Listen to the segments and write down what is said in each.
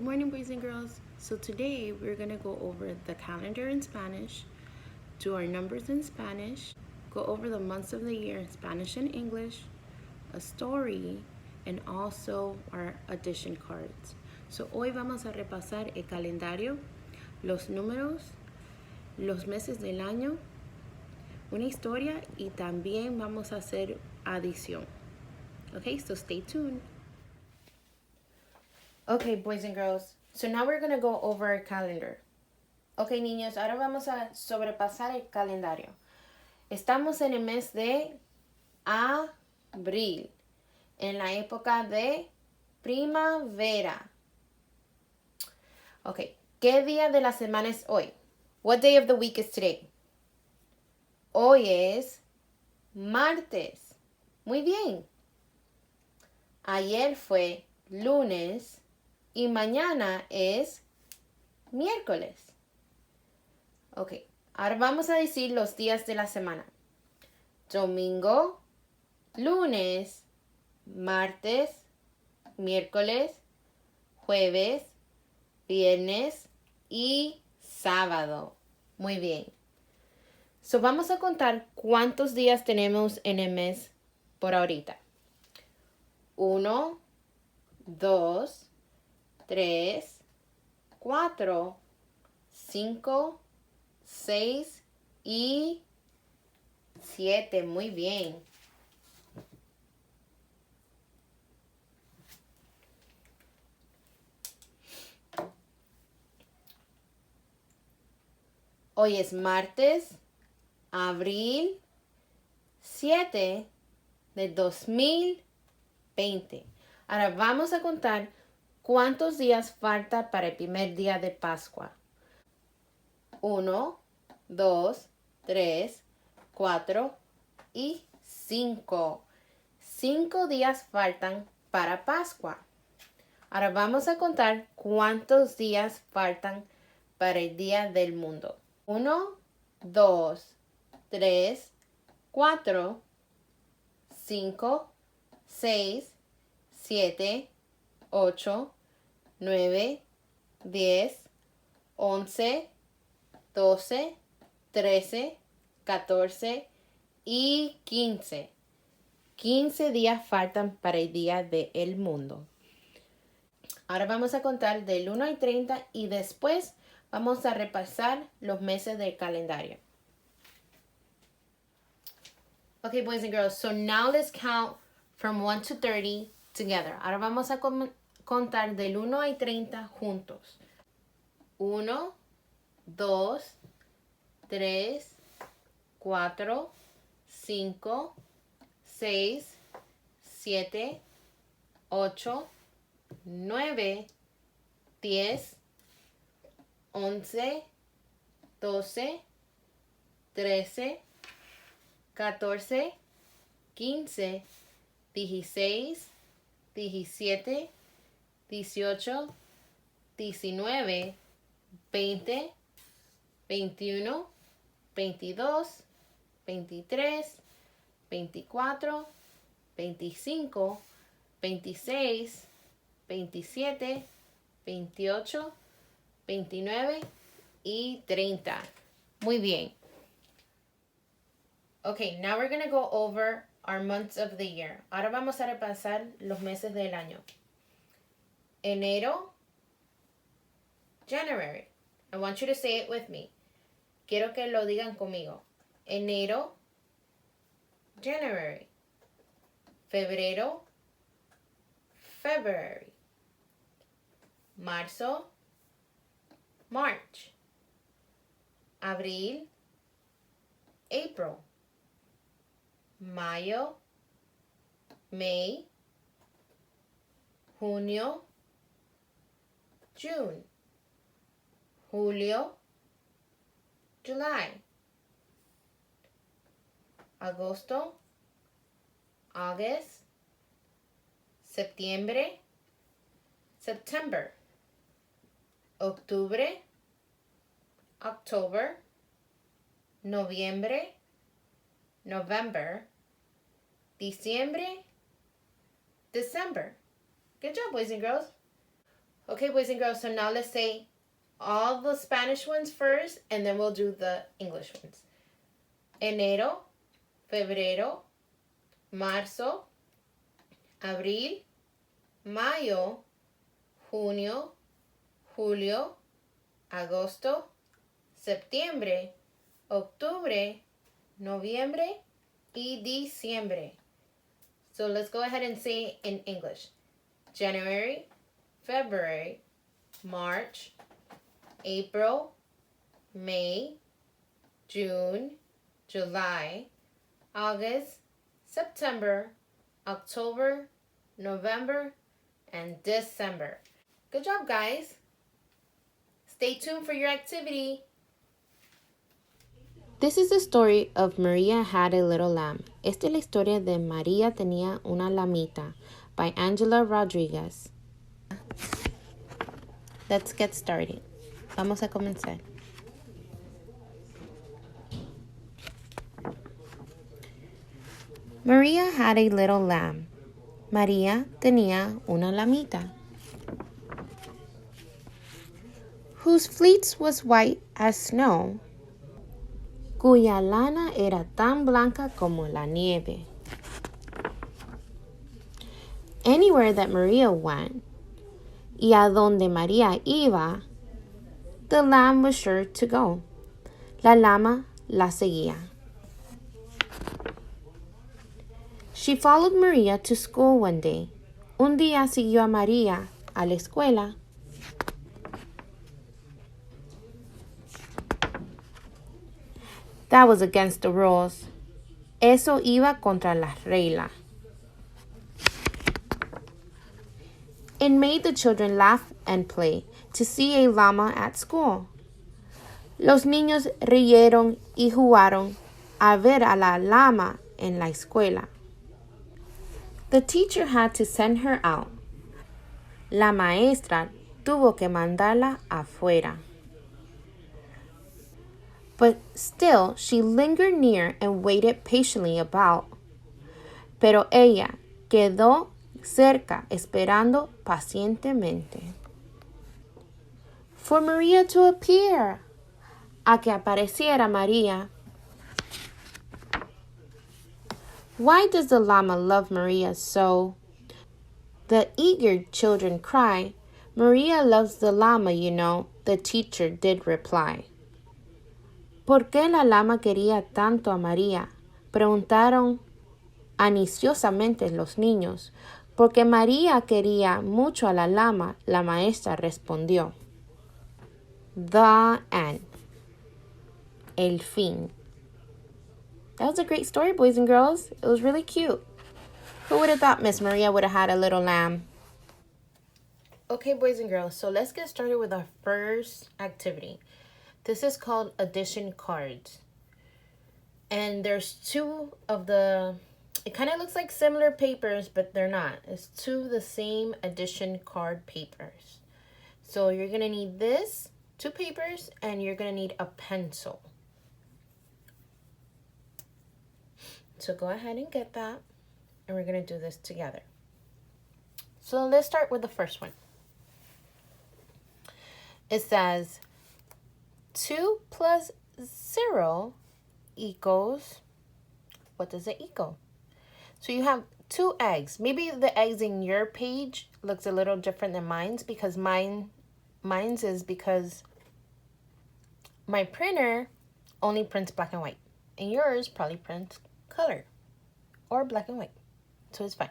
Good morning, boys and girls. So today we're going to go over the calendar in Spanish, do our numbers in Spanish, go over the months of the year in Spanish and English, a story, and also our addition cards. So hoy vamos a repasar el calendario, los números, los meses del año, una historia y también vamos a hacer adición. Okay, so stay tuned. Okay, boys and girls. So now we're going to go over our calendar. Okay, niños, ahora vamos a sobrepasar el calendario. Estamos en el mes de abril, en la época de primavera. Okay, ¿qué día de la semana es hoy? What day of the week is today? Hoy es martes. Muy bien. Ayer fue lunes y mañana es miércoles. Ok, ahora vamos a decir los días de la semana. Domingo, lunes, martes, miércoles, jueves, viernes y sábado. Muy bien. So vamos a contar cuántos días tenemos en el mes por ahorita. 1, 2, 3, 4, 5, 6 y 7. Muy bien. Hoy es martes, abril 7 de 2020. Ahora vamos a contar cuántos días falta para el primer día de Pascua. 1, 2, 3, 4 y 5. 5 días faltan para Pascua. Ahora vamos a contar cuántos días faltan para el Día del Mundo. 1, 2, 3, 4, 5, 6, 7, 8, 9, 10, 11, 12, 13, 14 y 15. 15 días faltan para el Día del Mundo. Ahora vamos a contar del 1 al 30 y después vamos a repasar los meses del calendario. Okay, boys and girls, so now let's count from 1 to 30 together. Ahora vamos a contar del 1 al 30 juntos. 1, 2, 3, 4, 5, 6, 7, 8, 9, 10, 11, 12, 13, 14, 15, 16, 17, 18, 19, 20, 21, 22, 23, 24, 25, 26, 27, 28, 29 y 30. Muy bien. Okay, now we're going to go over our months of the year. Ahora vamos a repasar los meses del año. Enero, January. I want you to say it with me. Quiero que lo digan conmigo. Enero, January. Febrero, February. Marzo, March. Abril, April. Mayo, May. Junio, June. Julio, July. Agosto, August. Septiembre, September. Octubre, October. Noviembre, November. Diciembre, December. Good job, boys and girls. Ok, Okay, boys and girls, so now let's say all the Spanish ones first, and then we'll do the English ones. Enero, febrero, marzo, abril, mayo, junio, julio, agosto, septiembre, octubre, noviembre, y diciembre. So let's go ahead and say in English. January, February, March, April, May, June, July, August, September, October, November, and December. Good job, guys. Stay tuned for your activity. This is the story of Maria Had a Little Lamb. Esta es la historia de María tenía una lamita by Angela Rodriguez. Let's get started. Vamos a comenzar. Maria had a little lamb. María tenía una lamita, whose fleece was white as snow, cuya lana era tan blanca como la nieve. Anywhere that Maria went, y a donde María iba, the lamb was sure to go. La lama la seguía. She followed Maria to school one day. Un día siguió a María a la escuela. That was against the rules. Eso iba contra las reglas. It made the children laugh and play to see a llama at school. Los niños rieron y jugaron a ver a la llama en la escuela. The teacher had to send her out. La maestra tuvo que mandarla afuera. But still she lingered near and waited patiently about. Pero ella quedó cerca esperando pacientemente. For Maria to appear. A que apareciera María. Why does the llama love Maria so? The eager children cry. Maria loves the llama, you know, the teacher did reply. ¿Por qué la llama quería tanto a María? Preguntaron ansiosamente los niños. Porque María quería mucho a la llama, la maestra respondió. The end. El fin. That was a great story, boys and girls. It was really cute. Who would have thought Miss Maria would have had a little lamb? Okay, boys and girls, so let's get started with our first activity. This is called addition cards. And there's two of the, it kind of looks like similar papers, but they're not. It's two of the same addition card papers. So you're going to need this, two papers, and you're going to need a pencil. So go ahead and get that, and we're going to do this together. So let's start with the first one. It says 2 plus 0 equals, what does it equal? So you have 2 eggs. Maybe the eggs in your page looks a little different than mine's because mine's is because my printer only prints black and white, and yours probably prints color or black and white, so it's fine.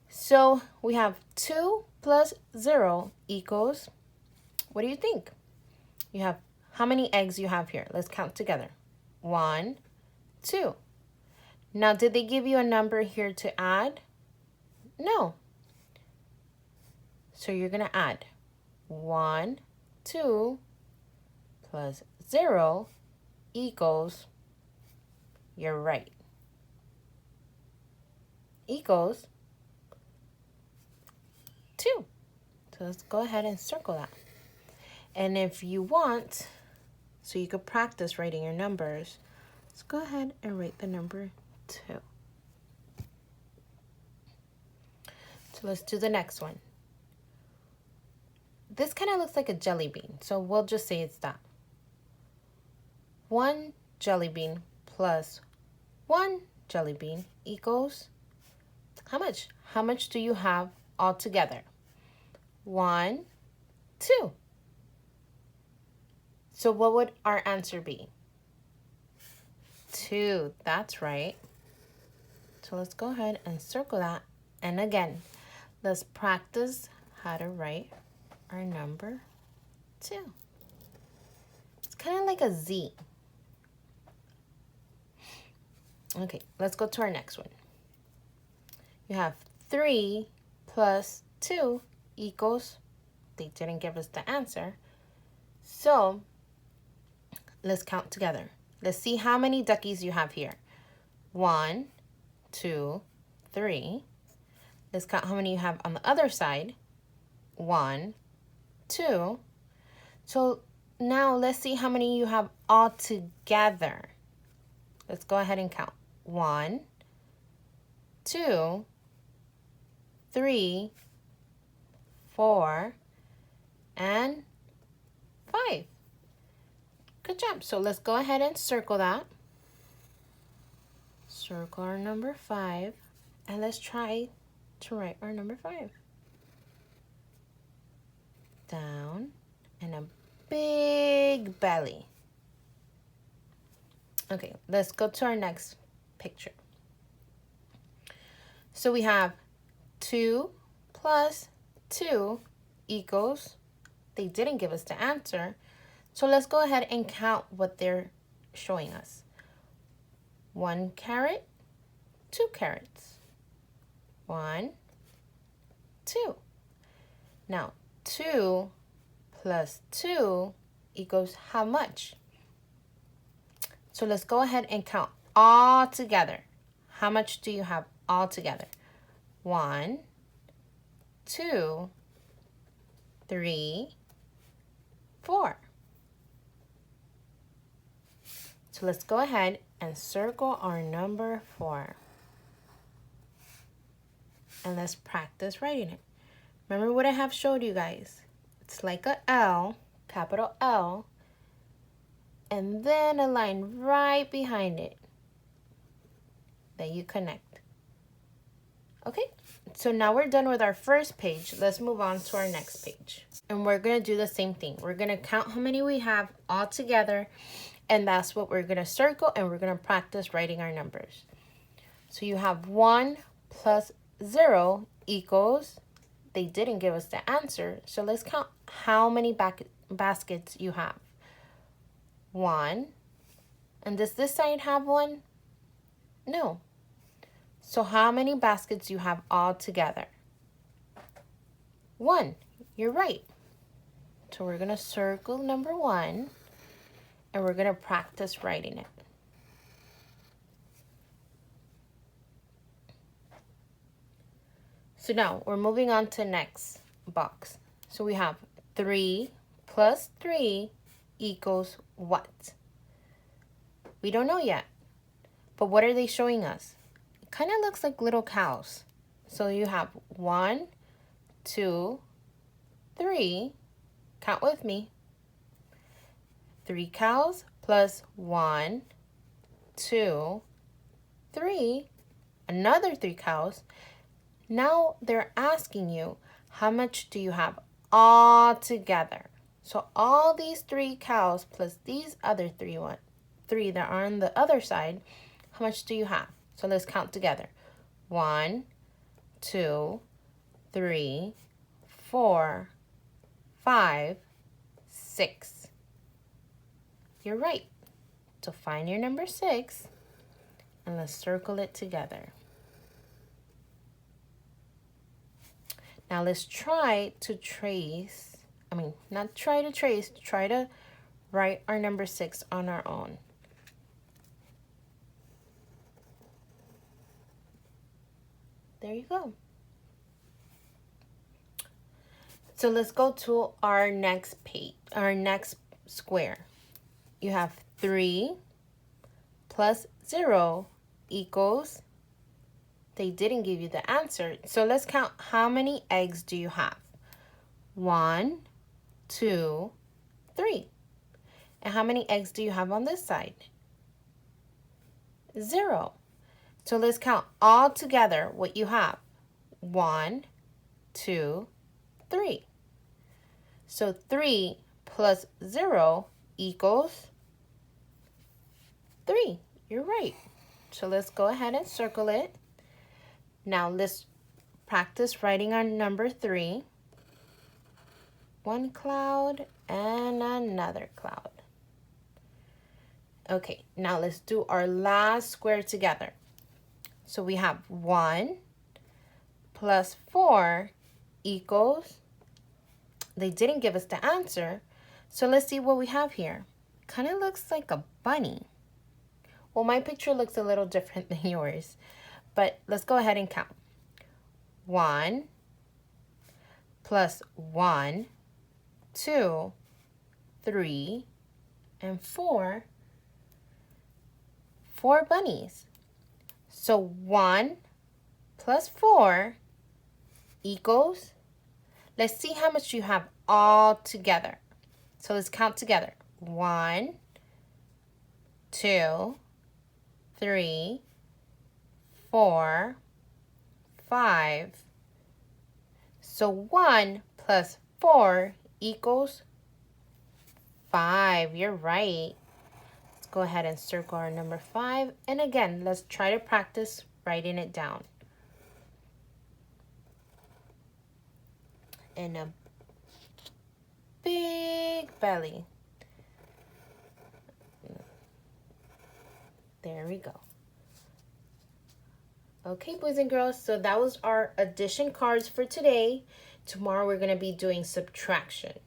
So we have 2 plus 0 equals, what do you think? You have, how many eggs you have here? Let's count together. 1, 2. Now, did they give you a number here to add? No. So you're going to add 1, 2 plus 0 equals, you're right, equals 2. So let's go ahead and circle that. And if you want, so you could practice writing your numbers, let's go ahead and write the number 2. So let's do the next one. this kind of looks like a jelly bean, so we'll just say it's that. 1 jelly bean plus 1 jelly bean equals how much? How much do you have all together? 1, 2. So what would our answer be? 2. That's right. So let's go ahead and circle that. And again, let's practice how to write our number 2. It's kind of like a Z. Okay, let's go to our next one. You have 3 plus 2 equals, they didn't give us the answer. So let's count together. Let's see how many duckies you have here. 1, 2, 3. Let's count how many you have on the other side. 1, 2. So now let's see how many you have all together. Let's go ahead and count. 1, 2, 3, 4, and 5. Good job. So let's go ahead and circle that. Circle our number 5. And let's try to write our number 5. Down and a big belly. Okay, let's go to our next picture. So we have 2 plus 2 equals, they didn't give us the answer. So let's go ahead and count what they're showing us. 1 carrot, 2 carrots. 1, 2. Now, 2 plus 2 equals how much? So let's go ahead and count all together. How much do you have all together? 1, 2, 3, 4. So let's go ahead and circle our number 4. And let's practice writing it. Remember what I have showed you guys. It's like a L, capital L, and then a line right behind it that you connect. Okay, so now we're done with our first page. Let's move on to our next page. And we're going to do the same thing. We're going to count how many we have all together, and that's what we're going to circle, and we're going to practice writing our numbers. So you have 1 plus 0 equals, they didn't give us the answer, so let's count how many baskets you have. 1. And does this side have 1? No. So how many baskets you have all together? 1. You're right. So we're going to circle number 1, and we're going to practice writing it. So now we're moving on to the next box. So we have 3 plus 3 equals what? We don't know yet. But what are they showing us? It kind of looks like little cows. So you have 1, 2, 3. Count with me. 3 cows plus 1, 2, 3. Another 3 cows. Now they're asking you, how much do you have all together? So all these 3 cows plus these other 3 that are on the other side, how much do you have? So let's count together. 1, 2, 3, 4, 5, 6. You're right. So find your number 6 and let's circle it together. Now let's try to trace, try to write our number 6 on our own. There you go. So let's go to our next page, our next square. You have 3 plus 0 equals, they didn't give you the answer. So let's count how many eggs do you have. 1, 2, 3. And how many eggs do you have on this side? 0. So let's count all together what you have. 1, 2, 3. So 3 plus 0 equals 3. You're right. So let's go ahead and circle it. Now let's practice writing our number 3. One cloud and another cloud. Okay, now let's do our last square together. So we have 1 plus 4 equals, they didn't give us the answer, so let's see what we have here. Kind of looks like a bunny. Well, my picture looks a little different than yours, but let's go ahead and count. 1 plus 1, 2, 3, and 4. 4 bunnies. So 1 plus 4 equals, let's see how much you have all together. So let's count together. 1, 2, 3, 4, 5. So 1 plus 4 equals 5. You're right. Let's go ahead and circle our number 5. And again, let's try to practice writing it down. And a big belly. There we go. Okay, boys and girls, so that was our addition cards for today. Tomorrow we're going to be doing subtraction.